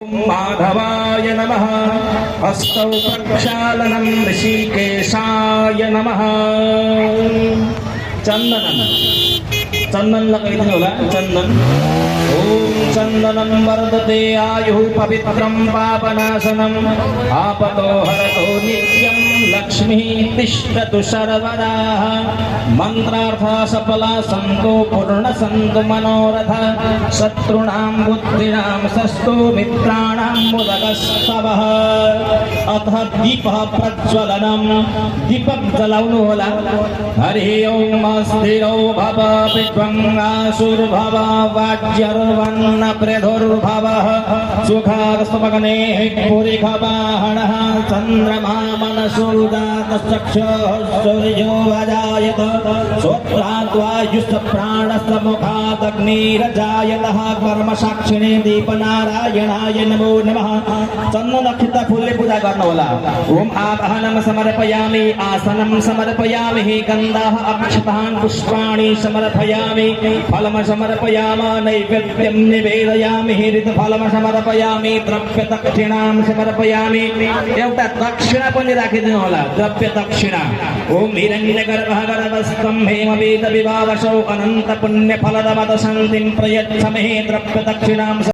माधवाय नमः। हस्तौ प्रक्षालनं ऋषिकेशाय नमः। चंदनम चंदन लगाइदिनु होला चंदन। ओम चंदनं वर्धते आयुः पवित्रं पापनाशनम् आपतो हरतो नित्यं लक्ष्मीः तिष्ठतु सर्वदा। मंत्रार्थ सफला सन्तु पूर्ण सन्तु मनोरथ शत्रूणां बुद्धिनां सस्तु मित्राणां मुदकस्तवः। अथ दीपः प्रज्वलनं दीपक जलाउनु होला। हरि ओम स्थिरो भव विद्वांगासुर्भव वाज्यर्वन्न प्रधुर्भवः सुखादस्तमग्ने पुरिखवाहनः चन्द्रमा मनसोदातश्चक्षुः सूर्यो अजायत श्रोत्राद्वायुश्च प्राणश्च मुखादग्निरजायतः कर्मसाक्षिणे दीपनारायणाय नमो नमः। चन्दन नक्षत्र फूलले पूजा गर्नु होला। ओम आवाहनं समर्पयामि आसनं समर्पयामि गन्धाः अक्षतान् पुष्पाणि समर्पयामि फलं समर्पयामि नैवेद्यं निवेदयामि ऋतुफलं समर्पयामि द्रव्य दक्षिणां समर्पयामि। एउटा दक्षिणा पनि राखिदिनु होला द्रव्य दक्षिणा। ओम हिरण्यगर्भः गर्भस्थं हेमवेद विभावसौ अनन्त पुण्य फलदमद शान्तिं प्रयच्छमहे द्रव्य दक्षिणां